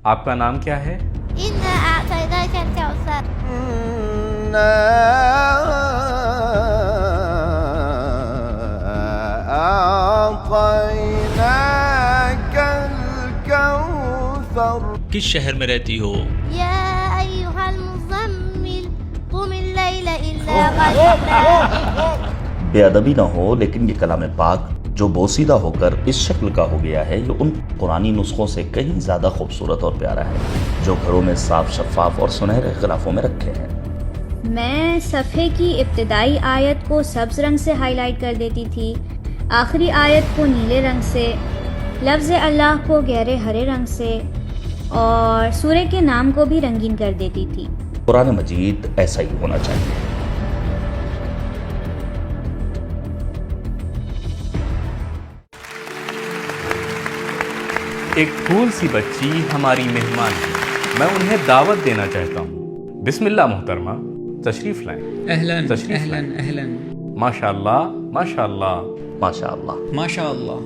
آپ کا نام کیا ہے؟ إنا أعطيناك الكوثر. إنا أعطيناك الكوثر. کس شہر میں رہتی ہو؟ يا أيها المزمل قم الليل إلا قليلا. بے ادبی نہ ہو، لیکن یہ کلام پاک جو بوسیدہ ہو کر اس شکل کا ہو گیا ہے، یہ ان قرآنی نسخوں سے کہیں زیادہ خوبصورت اور پیارا ہے جو گھروں میں صاف شفاف اور سنہرے غلافوں میں رکھے ہیں۔ میں صفحے کی ابتدائی آیت کو سبز رنگ سے ہائی لائٹ کر دیتی تھی، آخری آیت کو نیلے رنگ سے، لفظ اللہ کو گہرے ہرے رنگ سے، اور سورہ کے نام کو بھی رنگین کر دیتی تھی۔ قرآن مجید ایسا ہی ہونا چاہیے۔ ایک پھول سی بچی ہماری مہمان ہے، میں انہیں دعوت دینا چاہتا ہوں۔ بسم اللہ محترمہ، تشریف لائیں۔ اہلاً تشریف اہلاً لائیں۔ اہلاً ماشاء اللہ ماشاء اللہ ماشاء اللہ۔ ماشاء اللہ،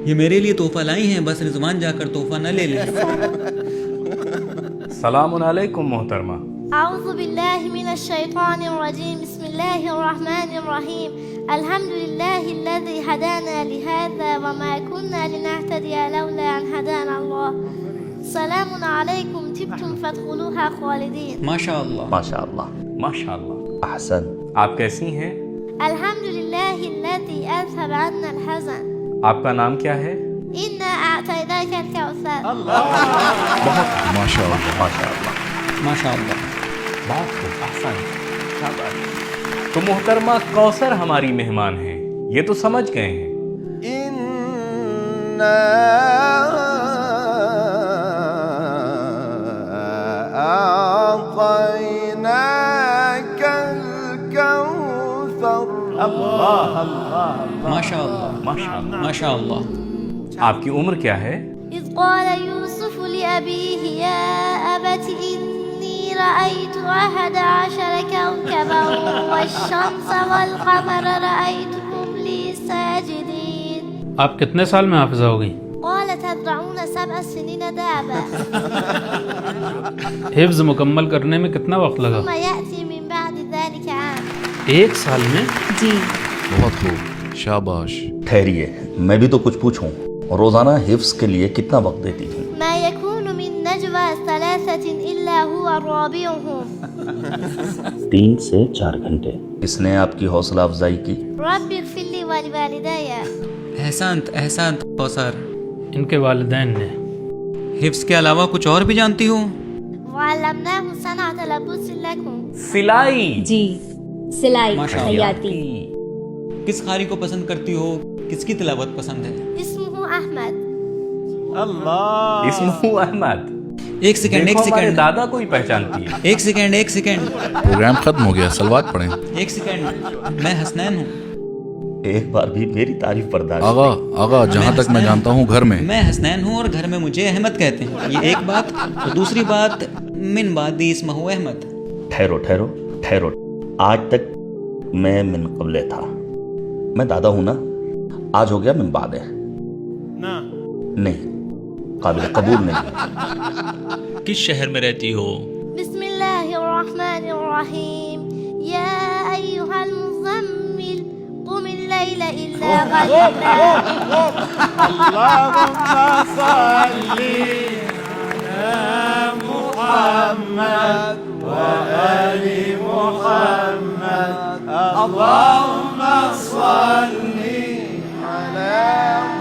یہ میرے لیے تحفہ لائی ہیں، بس رضوان جا کر تحفہ نہ لے لیں۔ سلام علیکم محترمہ۔ أعوذ بالله من الشيطان الرجيم. بسم الله الرحمن الرحيم. الحمد لله الذي هدانا لهذا وما كنا لنهتدي لولا أن هدانا الله. سلام عليكم طبتم فادخلوها خالدين. ماشاء اللہ ماشاء اللہ۔ ماشاء اللہ۔ احسن۔ آپ کیسی ہیں؟ الحمد لله الذي أذهب عنا الحزن. آپ کا نام کیا ہے؟ إنا أعطيناك الكوثر. بہت ماشاء اللہ۔ ماشاء اللہ۔ ماشاء اللہ۔ بہت خوب، احسن، شاباش۔ تو محترمہ کوثر ہماری مہمان ہیں، یہ تو سمجھ گئے ہیں۔ إنا أعطيناك الكوثر. اللہ اللہ ماشاء اللہ ماشاء اللہ۔ ماشاء اللہ۔ آپ کی عمر کیا ہے؟ إذ قال يوسف لأبيه يا أبت إني رأيت 11 كوكبا والشمس والقمر رأيتهم لي ساجدين. آپ کتنے سال میں حافظہ ہو گئی؟ قال تزرعون 7 سنين دابا حفظ مکمل کرنے میں کتنا وقت لگا؟ ثم يأتي من بعد ذلك عام. ایک سال میں؟ جی بہت خوب، شاباش۔ ٹھہریے، میں بھی تو کچھ پوچھوں، روزانہ حفظ کے لیے کتنا وقت دیتی ہیں؟ ما يكون من نجوى 3 إلا هو رابعهم. 3 سے 4 گھنٹے۔ کس نے آپ کی حوصلہ افزائی کی؟ رب اغفر لي ولوالدي. احسانت احسانت کوثر، ان کے والدین نے۔ حفظ کے علاوہ کچھ اور بھی جانتی ہو؟ وعلمناه صنعة لبوس لكم. سلائی۔ جی، سلائی، ماشاء اللہ۔ خیاطی۔ کس قاری کو پسند کرتی ہو؟ کس کی تلاوت پسند ہے؟ اسمه أحمد. اسمہ احمد۔ ایک سیکنڈ ایک دیکھو ہمارے سیکنڈ دادا کو ہی پہچانتی ہے۔ ایک سیکنڈ ایک سیکنڈ پروگرام ختم ہو گیا، سلوات پڑھیں۔ ایک سیکنڈ، میں حسنین ہوں۔ ایک بار بھی میری تعریف برداشت آغا جہاں تک میں جانتا ہوں گھر میں میں حسنین ہوں اور گھر میں مجھے احمد کہتے ہیں، یہ ایک بات۔ اور دوسری بات، من بعد اسمہ احمد۔ ٹھہرو ٹھہرو ٹھہرو، آج تک میں من قبل تھا، میں دادا ہوں نا، آج ہو گیا من بعد ہے۔ نہیں، قابل قبول نہیں۔ کس شہر میں رہتی ہو؟ بسم الله الرحمن الرحيم. يا أيها المزمل قم الليل إلا قليلا. اللهم صل على محمد وآل محمد. اللهم صل على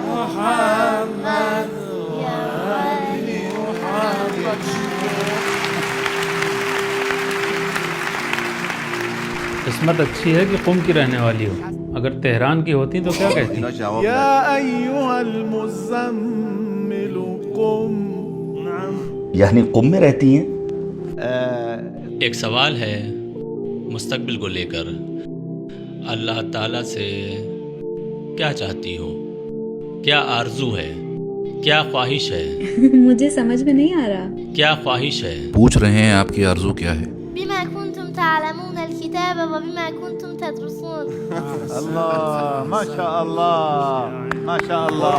محمد وآل محمد. قسمت اچھی ہے کہ قم کی رہنے والی ہو، اگر تہران کی ہوتی تو کیا کہتی؟ يا أيها المزمل قم. یعنی قم میں رہتی ہیں؟ ایک سوال ہے مستقبل کو لے کر، اللہ تعالیٰ سے کیا چاہتی ہو؟ کیا آرزو ہے؟ کیا خواہش ہے؟ مجھے سمجھ میں نہیں آ رہا۔ کیا خواہش ہے؟ پوچھ رہے ہیں آپ کی آرزو کیا ہے؟ بما كنتم تعلمون الكتاب وبما كنتم تدرسون. الله ما شاء الله ما شاء الله.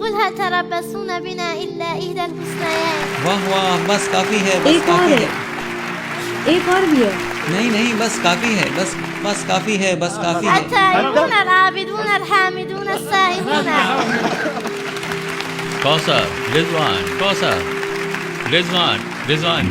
قل هل تربصون بنا إلا إحدى الحسنيين. واہ واہ، بس کافی ہے، بس ایک اور کافی ہے، ہے. ایک اور بھی ہے. نہیں بس کافی ہے، بس کافی ہے، بس کافی ہے. التائبون العابدون الحامدون السائحون. کوثر، رضوان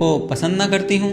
کو پسند نہ کرتی ہوں.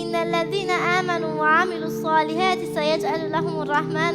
إن الذين آمنوا وعملوا الصالحات سيجعل لهم الرحمن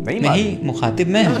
نہیں مخاطب میں ہوں.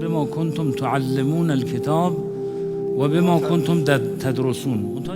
بما كنتم تعلمون الكتاب وبما كنتم تدرسون.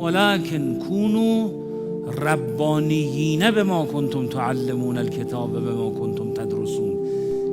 ولكن كونوا ربانيين بما كنتم تعلمون الكتاب وبما كنتم تدرسون.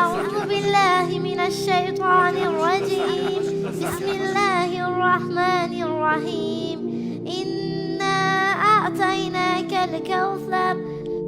أعوذ بالله من الشيطان الرجيم. بسم الله الرحمن الرحيم. إنا أعطيناك الكوثر.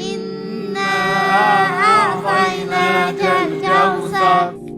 إنا أعطيناك الكوثر.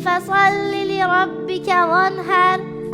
فصل لربك وانحر.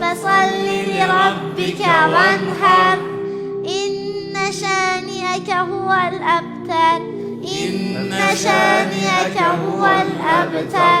فصل لربك وانحر. إن شانئك هو الأبتر. إن شانئك هو الأبتر.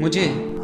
مجھے.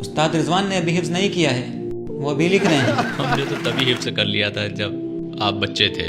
استاد رضوان نے ابھی حفظ نہیں کیا ہے, وہ ابھی لکھ رہے ہیں. ہم نے تو تبھی حفظ کر لیا تھا جب آپ بچے تھے.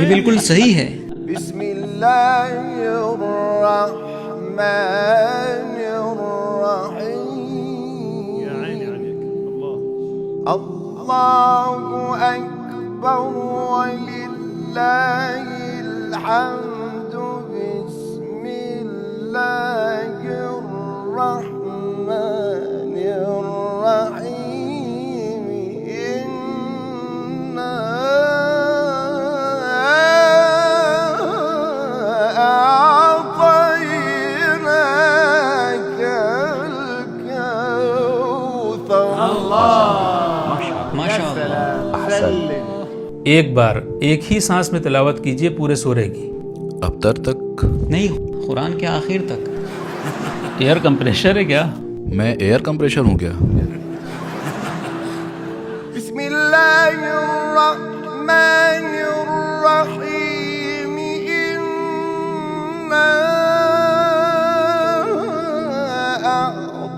یہ بالکل صحیح ہے. بسم الله الرحمن الرحيم. يا عيني عليك. الله أكبر ولله الحمد. بسم الله الرحمن الرحيم. إنا أعطيناك الكوثر. ماشاء اللہ. احسن. ایک بار ایک ہی سانس میں تلاوت کیجئے پورے سورے کی. ابتر تک؟ نہیں، قرآن کے آخر تک. ایئر کمپریشر ہے کیا؟ میں ایئر کمپریشر ہوں کیا؟ بسم اللہ الرحمن الرحیم انا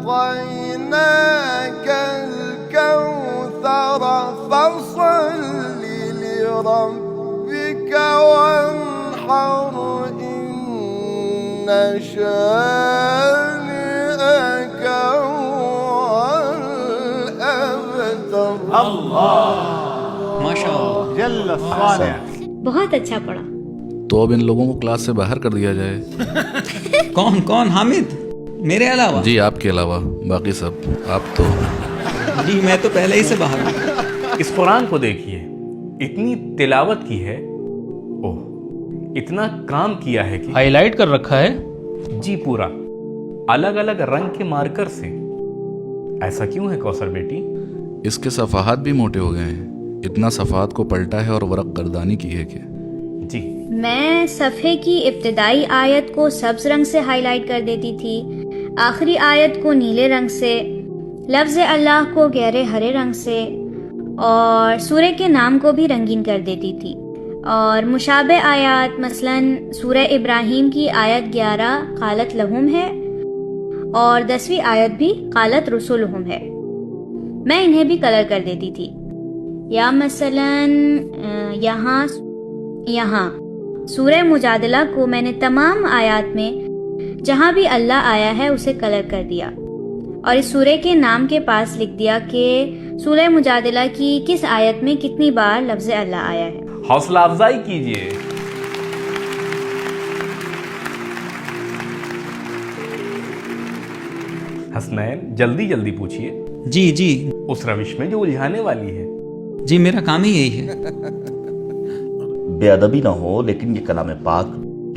اعطیناک الکوثر فصل لربک وانحر ان شانئک هو الابتر. ماشاء اللہ. بہت اچھا پڑھا. تو اب ان لوگوں کو کلاس سے باہر کر دیا جائے. کون حامد؟ میرے علاوہ؟ جی آپ کے علاوہ باقی سب. آپ تو جی میں تو پہلے ہی سے باہر ہوں. اس قرآن کو دیکھیے، اتنی تلاوت کی ہے، اوہ اتنا کام کیا ہے کہ ہائی لائٹ کر رکھا ہے. جی پورا الگ الگ رنگ کے مارکر سے. ایسا کیوں ہے کوثر بیٹی؟ اس کے صفحات بھی موٹے ہو گئے ہیں. اتنا صفحات کو پلٹا ہے اور ورق گردانی کی ہے کہ جی میں صفحے کی ابتدائی آیت کو سبز رنگ سے ہائی لائٹ کر دیتی تھی، آخری آیت کو نیلے رنگ سے، لفظ اللہ کو گہرے ہرے رنگ سے، اور سورہ کے نام کو بھی رنگین کر دیتی تھی. اور مشابہ آیات مثلاً سورہ ابراہیم کی آیت 11 قالت لہم ہے اور 10ویں آیت بھی قالت رسولہم ہے، میں انہیں بھی کلر کر دیتی تھی. یا مثلاً یہاں سورہ مجادلہ کو میں نے تمام آیات میں جہاں بھی اللہ آیا ہے اسے کلر کر دیا، اور اس سورہ کے نام کے پاس لکھ دیا کہ سورہ مجادلہ کی کس آیت میں کتنی بار لفظ اللہ آیا ہے. حوصلہ افزائی کیجیے. حسنین جلدی پوچھیے. جی اس روش میں جو الجھانے والی ہے. جی میرا کام ہی یہی ہے. بے ادبی نہ ہو، لیکن یہ کلام پاک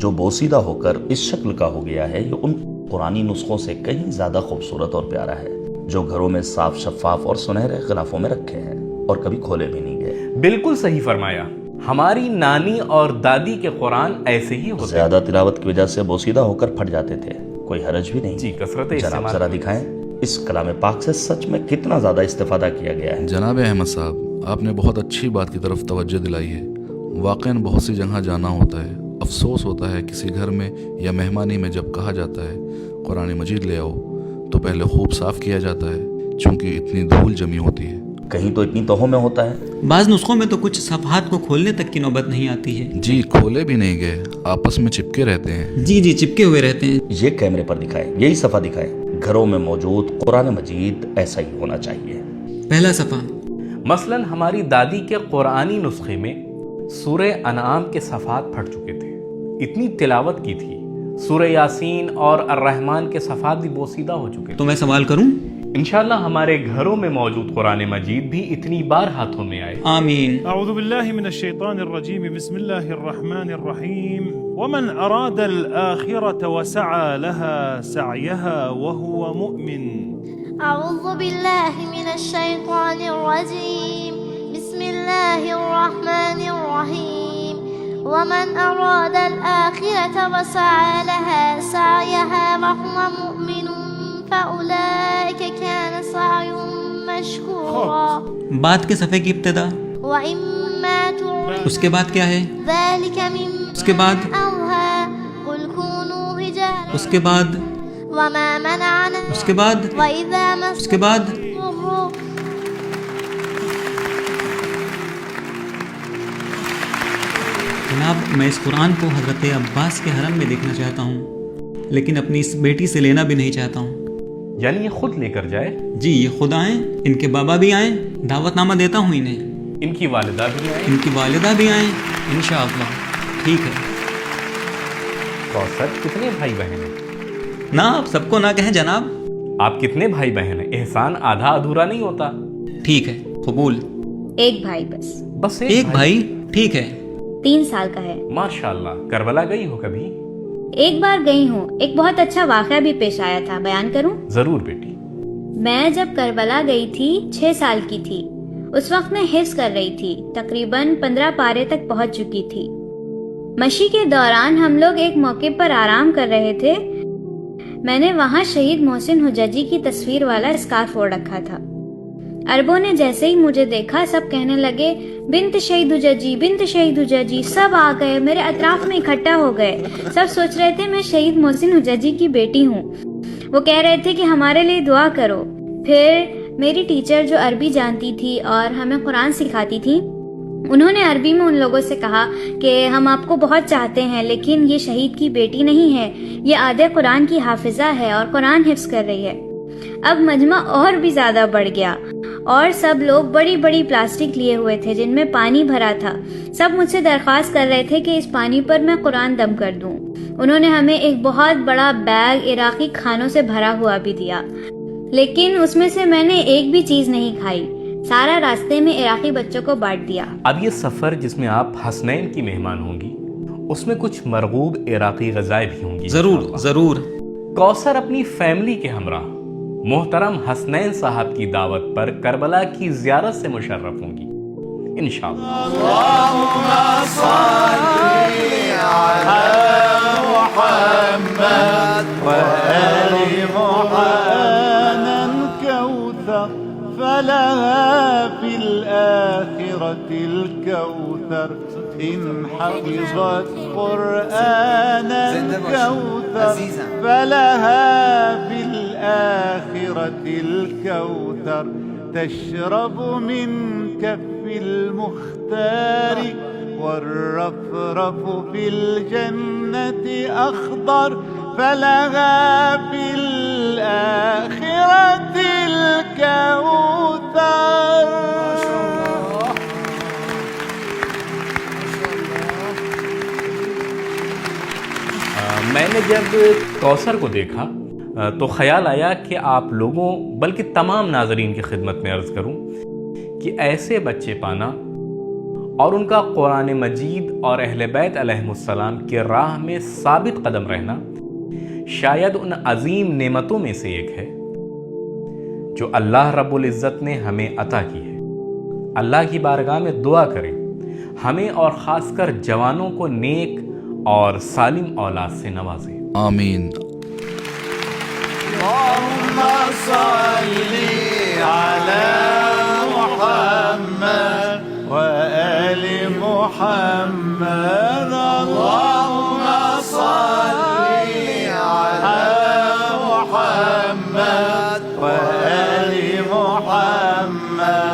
جو بوسیدہ ہو کر اس شکل کا ہو گیا ہے یہ ان قرآنی نسخوں سے کہیں زیادہ خوبصورت اور پیارا ہے جو گھروں میں صاف شفاف اور سنہرے غلافوں میں رکھے ہیں اور کبھی کھولے بھی نہیں گئے. بالکل صحیح فرمایا. ہماری نانی اور دادی کے قرآن ایسے ہی ہوتے. زیادہ تلاوت کی وجہ سے بوسیدہ ہو کر پھٹ جاتے تھے، کوئی حرج بھی نہیں. جی کثرت جناب استعمال. ذرا دکھائیں اس کلام پاک سے سچ میں کتنا زیادہ استفادہ کیا گیا ہے. جناب احمد صاحب، آپ نے بہت اچھی بات کی طرف توجہ دلائی ہے. واقعاً بہت سی جگہ جانا ہوتا ہے، افسوس ہوتا ہے کسی گھر میں یا مہمانی میں جب کہا جاتا ہے قرآن مجید لے آؤ تو پہلے خوب صاف کیا جاتا ہے چونکہ اتنی دھول جمی ہوتی ہے. کہیں تو اتنی توہوں میں ہوتا ہے. بعض نسخوں میں تو کچھ صفحات کو کھولنے تک کی نوبت نہیں آتی ہے. جی کھولے بھی نہیں گئے، آپس میں چپکے رہتے ہیں. جی چپکے ہوئے رہتے ہیں. یہ کیمرے پر دکھائے، یہی صفحہ دکھائے. گھروں میں موجود قرآن مجید ایسا ہی ہونا چاہیے. پہلا صفحہ مثلاً ہماری دادی کے قرآنی نسخے میں سورہ انعام کے صفحات پھٹ چکے تھے، اتنی تلاوت کی تھی. سورہ یاسین اور الرحمن کے صفحات بھی بوسیدہ ہو چکے. تو میں سوال کروں؟ انشاءاللہ ہمارے گھروں میں موجود قرآن مجید بھی اتنی بار ہاتھوں میں آئے. آمین. أعوذ بالله من الشيطان الرجيم بسم الله الرحمن الرحيم ومن أراد الآخرة وسعى لها سعيها وهو مؤمن. أعوذ بالله من الشيطان الرجيم بسم الله الرحمن الرحيم ومن أراد الآخرة وسعى لها سعيها وهو مؤمن فأولئك كان سعيهم مشكورا. بعد کے صفحے کی ابتدا وإما تريد اس کے بعد کیا ہے؟ ذلك مما اس کے بعد أوحى قل كونوا رجالا اس کے بعد وما منعنا اس کے بعد وإذا اس کے بعد مسوا جناب میں اس قرآن کو حضرت عباس کے حرم میں دیکھنا چاہتا ہوں، لیکن اپنی اس بیٹی سے لینا بھی نہیں چاہتا ہوں. یعنی یہ خود لے کر جائے؟ جی یہ خود آئیں، ان کے بابا بھی آئیں، دعوت نامہ دیتا ہوں انہیں. ان کی والدہ بھی آئے؟ ان کی والدہ بھی آئیں انشاءاللہ. ٹھیک ہے. کوثر کتنے بھائی بہن ہیں؟ نہ آپ سب کو نہ کہیں جناب. آپ کتنے بھائی بہن ہیں؟ احسان آدھا ادھورا نہیں ہوتا. ٹھیک ہے قبول. ایک بھائی بس ایک بھائی. ٹھیک ہے. 3 سال کا ہے. ماشاءاللہ. کربلا گئی ہو کبھی؟ ایک بار گئی ہوں. ایک بہت اچھا واقعہ بھی پیش آیا تھا، بیان کروں؟ ضرور بیٹی. میں جب کربلا گئی تھی 6 سال کی تھی. اس وقت میں حفظ کر رہی تھی. تقریباً 15 پارے تک پہنچ چکی تھی. مشی کے دوران ہم لوگ ایک موقع پر آرام کر رہے تھے. میں نے وہاں شہید محسن حججی کی تصویر والا اسکارف اوڑھ رکھا تھا. عربوں نے جیسے ہی مجھے دیکھا سب کہنے لگے بنت شہید حججی، بنت شہید حججی. سب آ گئے، میرے اطراف میں اکٹھا ہو گئے. سب سوچ رہے تھے میں شہید محسن حججی کی بیٹی ہوں. وہ کہہ رہے تھے کہ ہمارے لیے دعا کرو. پھر میری ٹیچر جو عربی جانتی تھی اور ہمیں قرآن سکھاتی تھی، انہوں نے عربی میں ان لوگوں سے کہا کہ ہم آپ کو بہت چاہتے ہیں لیکن یہ شہید کی بیٹی نہیں ہے، یہ آدھے قرآن کی حافظہ ہے اور قرآن حفظ کر رہی ہے. اب مجمع اور بھی زیادہ بڑھ گیا اور سب لوگ بڑی بڑی پلاسٹک لیے ہوئے تھے جن میں پانی بھرا تھا. سب مجھ سے درخواست کر رہے تھے کہ اس پانی پر میں قرآن دم کر دوں. انہوں نے ہمیں ایک بہت بڑا بیگ عراقی کھانوں سے بھرا ہوا بھی دیا، لیکن اس میں سے میں نے ایک بھی چیز نہیں کھائی. سارا راستے میں عراقی بچوں کو بانٹ دیا. اب یہ سفر جس میں آپ حسنین کی مہمان ہوں گی، اس میں کچھ مرغوب عراقی غذائیں بھی ہوں گی. ضرور. کوثر اپنی فیملی کے ہمراہ محترم حسنین صاحب کی دعوت پر کربلا کی زیارت سے مشرف ہوں گی انشاءاللہ. اللهم صل على محمد وآل محمد. كوثر فلها في الآخرة الكوثر إن حفظت قرآنا. كوثر فلها في الآخرة الكوثر تشرب من كف المختار. والرفرف في الجنة أخضر فلها في الآخرة الكوثر. میں نے جب کوثر کو دیکھا تو خیال آیا کہ آپ لوگوں بلکہ تمام ناظرین کی خدمت میں عرض کروں کہ ایسے بچے پانا اور ان کا قرآن مجید اور اہل بیت علیہم السلام کے راہ میں ثابت قدم رہنا شاید ان عظیم نعمتوں میں سے ایک ہے جو اللہ رب العزت نے ہمیں عطا کی ہے. اللہ کی بارگاہ میں دعا کریں ہمیں اور خاص کر جوانوں کو نیک اور سالم اولاد سے نوازیں. آمین. اللهم صل على محمد وآل محمد. اللهم صل على محمد وآل محمد.